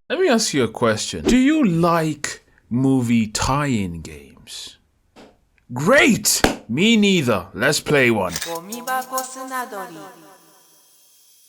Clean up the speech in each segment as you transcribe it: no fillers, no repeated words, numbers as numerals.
Let me ask you a question. Do you like movie tie-in games? Great! Me neither. Let's play one.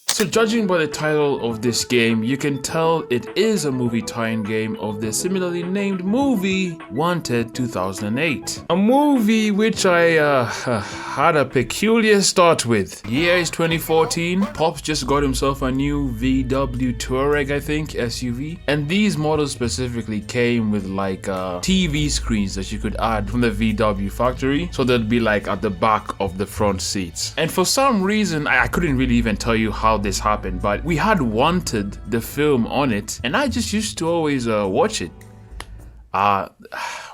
So judging by the title of this game, you can tell it is a movie tie-in game of the similarly named movie Wanted 2008. A movie which I had a peculiar start with. Year is 2014. Pops just got himself a new VW Touareg, I think, SUV. And these models specifically came with like TV screens that you could add from the VW factory. So they'd be like at the back of the front seats. And for some reason, I couldn't really even tell you how this happened, but we had Wanted, the film, on it, and I just used to always watch it.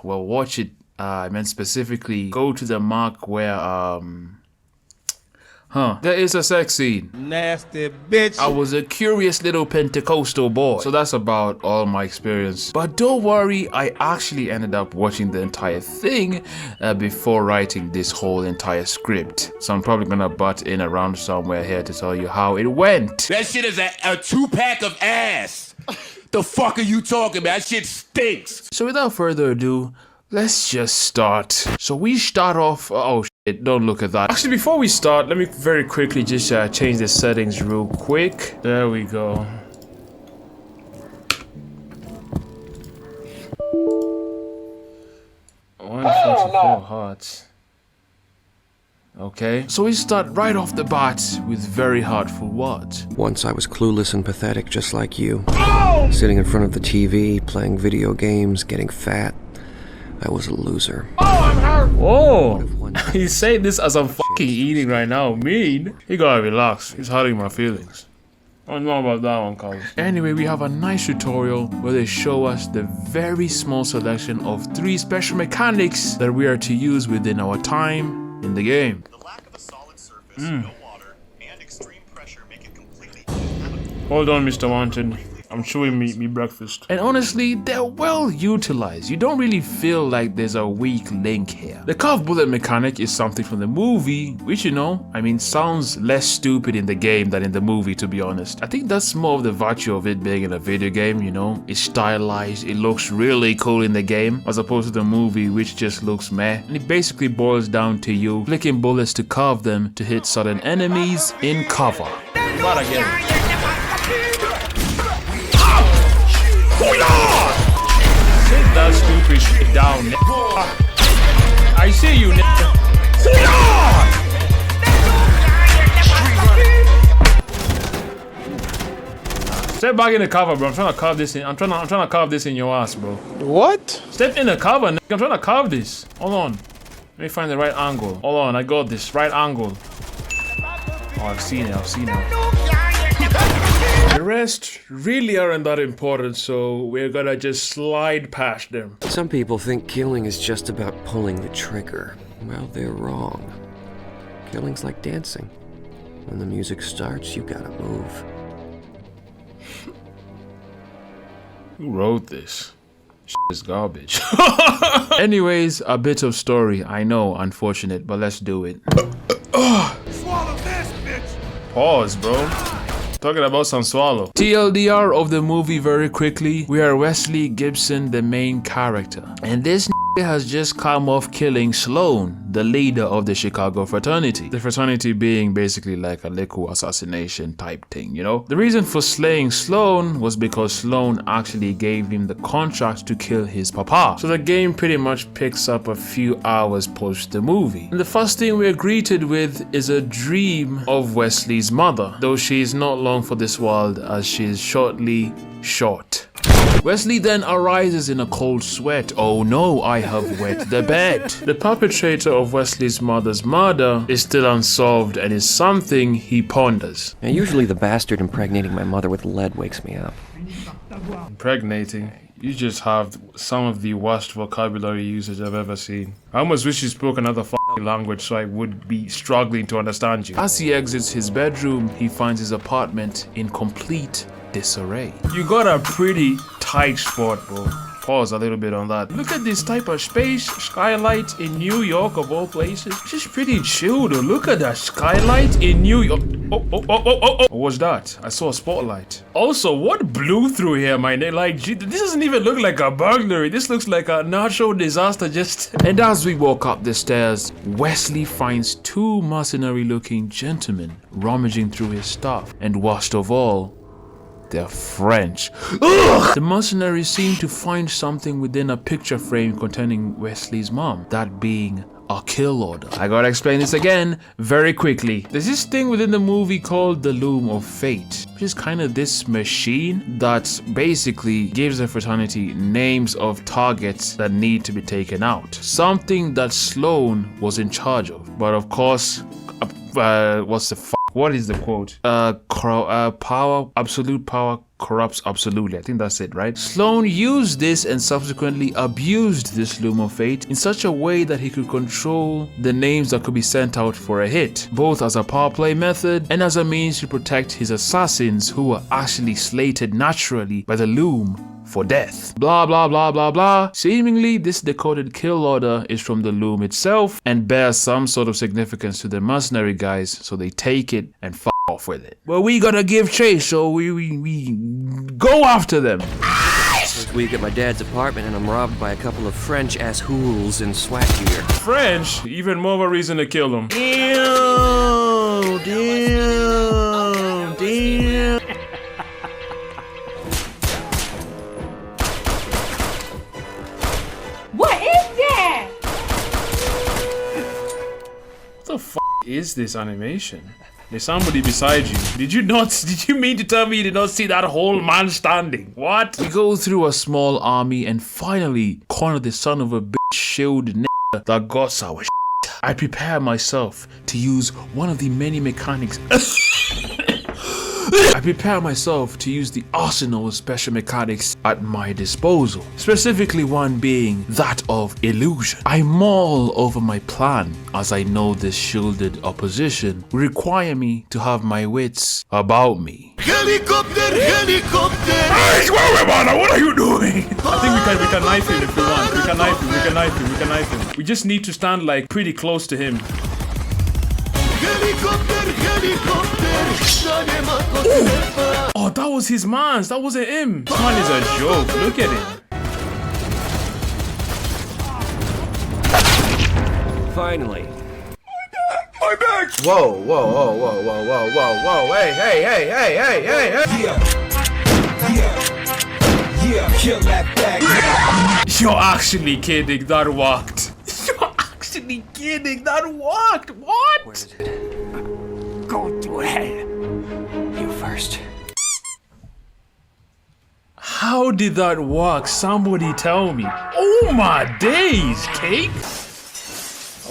Watch it, I meant specifically go to the mark where, there is a sex scene. Nasty bitch. I was a curious little Pentecostal boy, so that's about all my experience. But don't worry, I actually ended up watching the entire thing before writing this whole entire script. So I'm probably gonna butt in around somewhere here to tell you how it went. That shit is a 2-pack of ass. The fuck are you talking about? That shit stinks. So without further ado, let's just start. So we start off, oh shit, don't look at that. Actually, before we start, let me very quickly just change the settings real quick. There we go. $144 hearts. Okay, so we start right off the bat with very heartful words. Once I was clueless and pathetic just like you. Sitting in front of the TV, playing video games, getting fat. I was a loser. Oh, I'm hurt! Whoa! He's saying this as I'm fucking eating right now. Mean? You gotta relax. He's hurting my feelings. I don't know about that one, Carlos. Anyway, we have a nice tutorial where they show us the very small selection of 3 special mechanics that we are to use within our time in the game. The lack of a solid surface, no water, and extreme pressure make it completely uninhabitable. Hold on, Mr. Wanted. I'm chewing me breakfast. And honestly, they're well utilized. You don't really feel like there's a weak link here. The curved bullet mechanic is something from the movie, which, you know, I mean, sounds less stupid in the game than in the movie, to be honest. I think that's more of the virtue of it being in a video game, you know? It's stylized, it looks really cool in the game, as opposed to the movie, which just looks meh. And it basically boils down to you flicking bullets to curve them to hit certain enemies in cover. But again. Sit that stupid shit down, nigga. I see you, nigga. Step back in the cover, bro. I'm trying to carve this in. I'm trying to carve this in your ass, bro. What? Step in the cover, nigga. I'm trying to carve this. Hold on. Let me find the right angle. Hold on, I got this right angle. Oh, I've seen it. The rest really aren't that important, so we're gonna just slide past them. Some people think killing is just about pulling the trigger. Well, they're wrong. Killing's like dancing. When the music starts, you gotta move. Who wrote this? Is garbage. Anyways, a bit of story. I know, unfortunate, but let's do it. Swallow this, bitch. Pause, bro. Talking about some swallow. TLDR of the movie very quickly. We are Wesley Gibson, the main character. And this has just come off killing Sloan, the leader of the Chicago fraternity. The fraternity being basically like a liquor assassination type thing, you know? The reason for slaying Sloan was because Sloan actually gave him the contract to kill his papa. So the game pretty much picks up a few hours post the movie. And the first thing we're greeted with is a dream of Wesley's mother, though she is not long for this world as she is shortly shot. Wesley then arises in a cold sweat. Oh no, I have wet the bed. The perpetrator of Wesley's mother's murder is still unsolved and is something he ponders. Now, usually the bastard impregnating my mother with lead wakes me up. Impregnating? You just have some of the worst vocabulary usage I've ever seen. I almost wish you spoke another language so I would be struggling to understand you. As he exits his bedroom, he finds his apartment in complete disarray. You got a pretty tight spot, bro. pause a little bit on that. Look at this type of space skylight in New York of all places. It's just pretty chill though. Look at that skylight in New York. What was that? I saw a spotlight. Also, what blew through here, my name? Like, gee, this doesn't even look like a burglary. This looks like a natural disaster just... And as we walk up the stairs, Wesley finds two mercenary-looking gentlemen rummaging through his stuff. And worst of all, they're French. Ugh! The mercenaries seem to find something within a picture frame containing Wesley's mom, that being a kill order. I gotta explain this again very quickly. There's this thing within the movie called the Loom of Fate, which is kind of this machine that basically gives the fraternity names of targets that need to be taken out. Something that Sloan was in charge of. But of course, what is the quote? Absolute power corrupts absolutely. I think that's it, right? Sloan used this and subsequently abused this Loom of Fate in such a way that he could control the names that could be sent out for a hit, both as a power play method and as a means to protect his assassins who were actually slated naturally by the Loom for death. Blah blah blah blah blah. Seemingly this decoded kill order is from the Loom itself and bears some sort of significance to the mercenary guys, so they take it and f off with it. Well, we gotta give chase, so we go after them. First week at my dad's apartment and I'm robbed by a couple of French ass hools in SWAT gear. French? Even more of a reason to kill them. Damn. What is that? What the f is this animation? There's somebody beside you. Did you mean to tell me you did not see that whole man standing? What? We go through a small army and finally corner the son of a bitch shielded nigga that got our shit. I prepare myself to use one of the many mechanics. I prepare myself to use the arsenal of special mechanics at my disposal, specifically one being that of illusion. I mull over my plan as I know this shielded opposition will require me to have my wits about me. Helicopter! Hey, what are you doing? I think we can knife him if we want. We can knife him. We just need to stand like pretty close to him. Oh, that was his man's. That wasn't him. This man is a joke. Look at him. Finally. My back! Whoa, hey. Kill that bag. You're actually kidding. That worked. You're actually kidding. That worked. What? Where is it? Go to hell. You first. How did that work? Somebody tell me. Oh my days, Cake.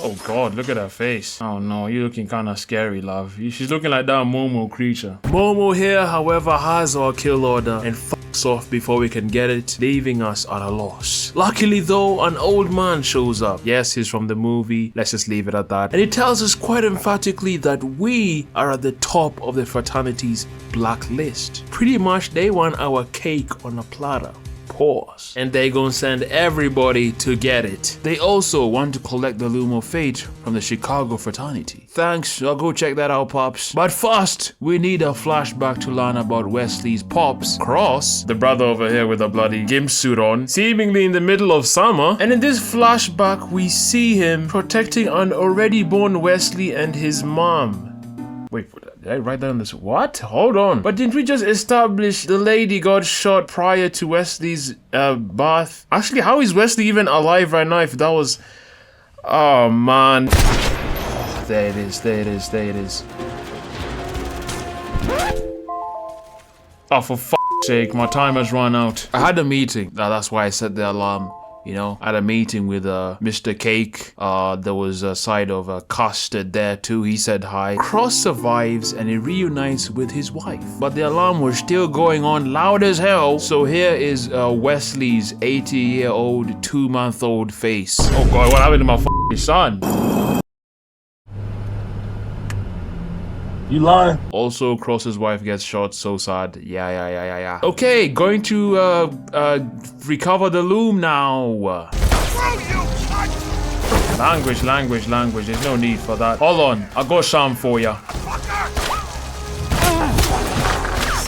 Oh God, look at her face. Oh no, you're looking kind of scary, love. She's looking like that Momo creature. Momo here, however, has our kill order and fucks off before we can get it, leaving us at a loss. Luckily though, an old man shows up. Yes, he's from the movie. Let's just leave it at that. And he tells us quite emphatically that we are at the top of the fraternity's blacklist. Pretty much they want our cake on a platter. Pause. And they gonna send everybody to get it. They also want to collect the Loom of Fate from the Chicago fraternity. Thanks, I'll go check that out, Pops. But first, we need a flashback to learn about Wesley's Pops, Cross, the brother over here with a bloody gimp suit on, seemingly in the middle of summer. And in this flashback, we see him protecting an already born Wesley and his mom. Wait, did I write that on this? What? Hold on. But didn't we just establish the lady got shot prior to Wesley's birth? Actually, how is Wesley even alive right now if that was... Oh, man. Oh, there it is. Oh, for f***'s sake, my time has run out. I had a meeting. That's why I set the alarm. You know, I had a meeting with Mr. Cake. There was a side of Custard there too. He said hi. Cross survives and he reunites with his wife. But the alarm was still going on loud as hell. So here is Wesley's 80-year-old, 2-month-old face. Oh God, what happened to my f***ing son? You lying? Also, Cross's wife gets shot, so sad. Yeah. Okay, going to recover the loom now. Language. There's no need for that. Hold on, I got Sham for ya.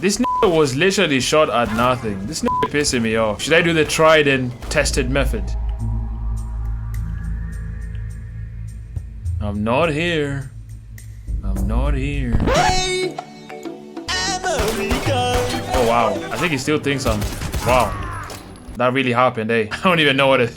This nigga was literally shot at nothing. This nigga pissing me off. Should I do the tried and tested method? I'm not here. Hey, America. Oh wow, I think he still thinks I'm. Wow, that really happened, eh? I don't even know what to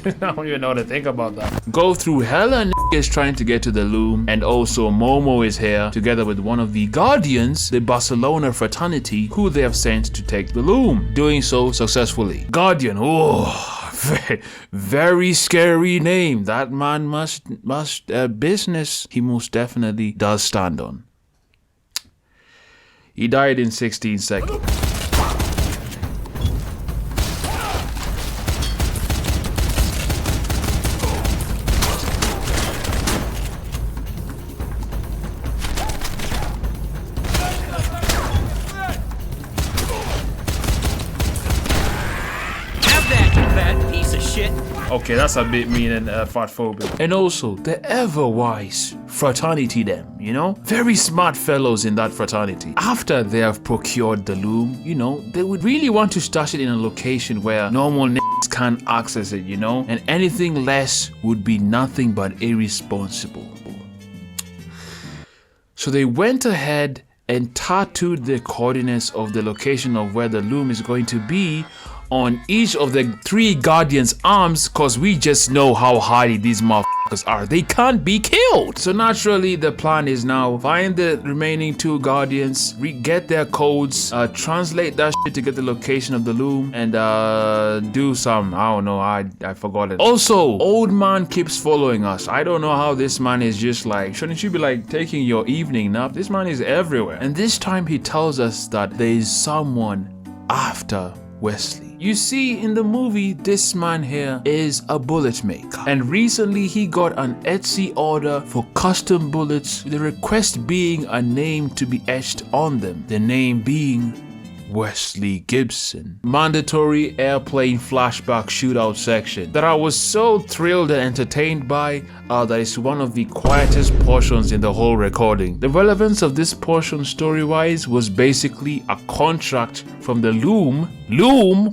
think about that. Go through hella niggas trying to get to the loom, and also Momo is here together with one of the Guardians, the Barcelona fraternity, who they have sent to take the loom, doing so successfully. Guardian, oh, very scary name. That man must business he most definitely does stand on. He died in 16 seconds. Okay, that's a bit mean and fatphobic. And also, the ever-wise fraternity them, you know? Very smart fellows in that fraternity. After they have procured the loom, you know, they would really want to stash it in a location where normal niggas can't access it, you know? And anything less would be nothing but irresponsible. So they went ahead and tattooed the coordinates of the location of where the loom is going to be on each of the 3 Guardians' arms, cause we just know how hardy these motherfuckers are. They can't be killed. So naturally, the plan is now find the remaining 2 Guardians, get their codes, translate that shit to get the location of the loom, and do some, I don't know, I forgot it. Also, old man keeps following us. I don't know how this man is just like, shouldn't you be like taking your evening nap? This man is everywhere. And this time he tells us that there is someone after Wesley. You see, in the movie, this man here is a bullet maker, and recently he got an Etsy order for custom bullets, with the request being a name to be etched on them, the name being Wesley Gibson. Mandatory airplane flashback shootout section that I was so thrilled and entertained by. That is one of the quietest portions in the whole recording. The relevance of this portion story-wise was basically a contract from the loom,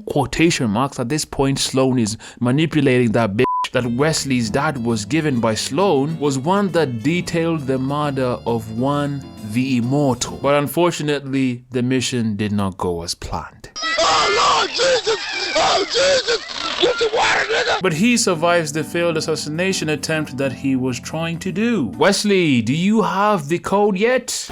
quotation marks. At this point, Sloan is manipulating that bitch that Wesley's dad was given by Sloan, was one that detailed the murder of one the Immortal. But unfortunately, the mission did not go as planned. Oh, Lord Jesus! Oh, Jesus! Get the water, nigga! But he survives the failed assassination attempt that he was trying to do. Wesley, do you have the code yet?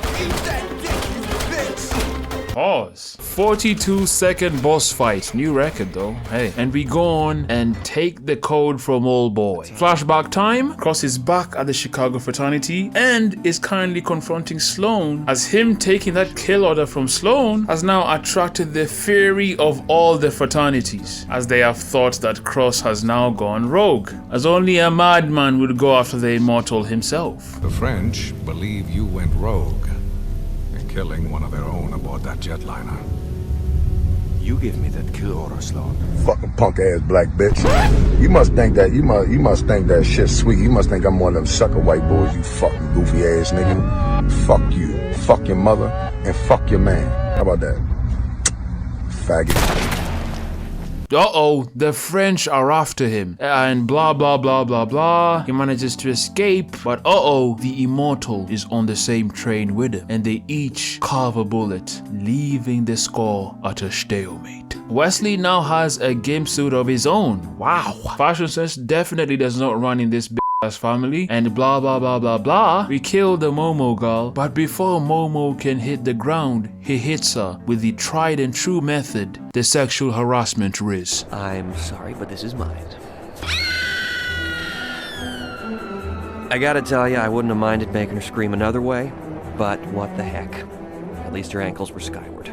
Pause. 42-second boss fight. New record though. Hey. And we go on and take the code from old boy. Flashback time. Cross is back at the Chicago fraternity and is currently confronting Sloan, as him taking that kill order from Sloan has now attracted the fury of all the fraternities, as they have thought that Cross has now gone rogue, as only a madman would go after the Immortal himself. The French believe you went rogue, killing one of their own aboard that jetliner. You give me that kill order, Sloan. Fucking punk ass black bitch. You must think that that shit's sweet. You must think I'm one of them sucker white boys, you fucking goofy ass nigga. Fuck you. Fuck your mother and fuck your man. How about that? Faggot. Uh-oh, the French are after him, and blah blah blah blah blah. He manages to escape, but uh-oh, the Immortal is on the same train with him, and they each carve a bullet, leaving the score at a stalemate. Wesley now has a game suit of his own. Wow. Fashion sense definitely does not run in this as family, and blah blah blah blah blah. We kill the Momo girl, but before Momo can hit the ground, he hits her with the tried and true method, the sexual harassment riz. I'm sorry, but this is mine. I gotta tell you, I wouldn't have minded making her scream another way, but what the heck. At least her ankles were skyward.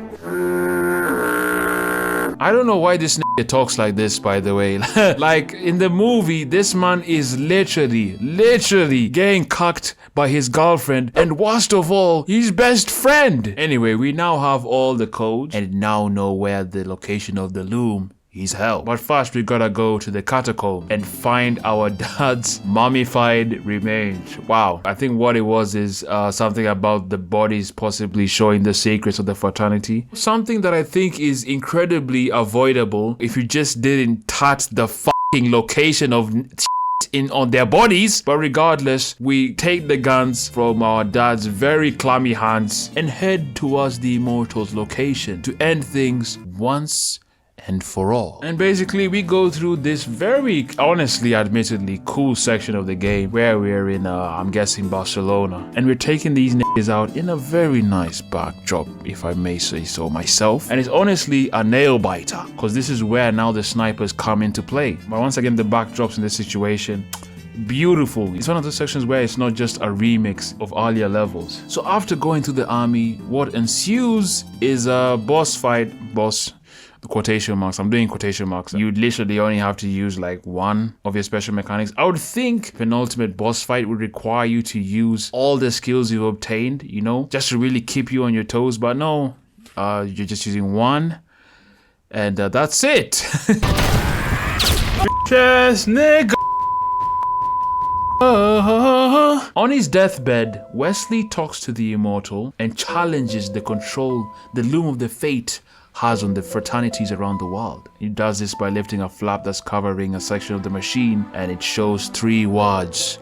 I don't know why this nigga talks like this, by the way. Like, in the movie, this man is literally getting cucked by his girlfriend and worst of all, his best friend. Anyway, we now have all the codes and now know where the location of the loom is held. But first, we gotta go to the catacomb and find our dad's mummified remains. Wow. I think what it was is something about the bodies possibly showing the secrets of the fraternity. Something that I think is incredibly avoidable if you just didn't touch the fucking location of on their bodies. But regardless, we take the guns from our dad's very clammy hands and head towards the Immortal's location to end things once and for all. And basically we go through this very, honestly, admittedly cool section of the game where we're in, I'm guessing Barcelona, and we're taking these niggas out in a very nice backdrop, if I may say so myself. And it's honestly a nail biter, because this is where now the snipers come into play. But once again, the backdrops in this situation, beautiful. It's one of those sections where it's not just a remix of earlier levels. So after going to the army, what ensues is a boss fight. Quotation marks, I'm doing quotation marks. You literally only have to use like one of your special mechanics. I would think penultimate boss fight would require you to use all the skills you've obtained, you know, just to really keep you on your toes. But no, you're just using one, and that's it. Yes, nigga. On his deathbed, Wesley talks to the Immortal and challenges the control the Loom of the Fate has on the fraternities around the world. He does this by lifting a flap that's covering a section of the machine, and it shows 3 words.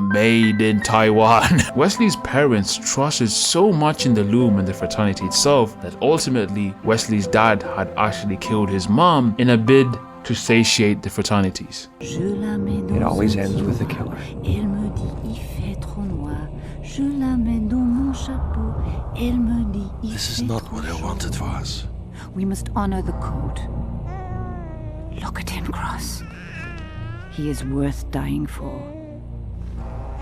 Made in Taiwan. Wesley's parents trusted so much in the Loom and the fraternity itself that ultimately Wesley's dad had actually killed his mom in a bid to satiate the fraternities. It always ends with a killer. This is not what I wanted for us. We must honor the code. Look at him, Cross. He is worth dying for.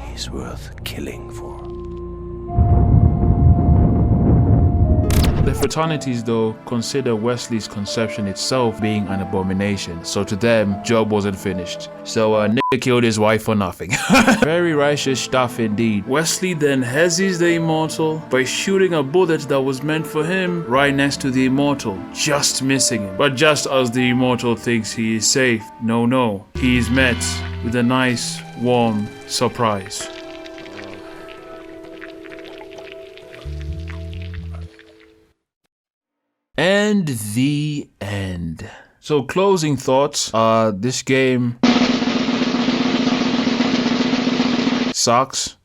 He's worth killing for. The fraternities, though, consider Wesley's conception itself being an abomination. So to them, job wasn't finished. So nigga killed his wife for nothing. Very righteous stuff indeed. Wesley then hezies the Immortal by shooting a bullet that was meant for him right next to the Immortal, just missing him. But just as the Immortal thinks he is safe, no, he is met with a nice, warm surprise. And the end. So closing thoughts, this game sucks.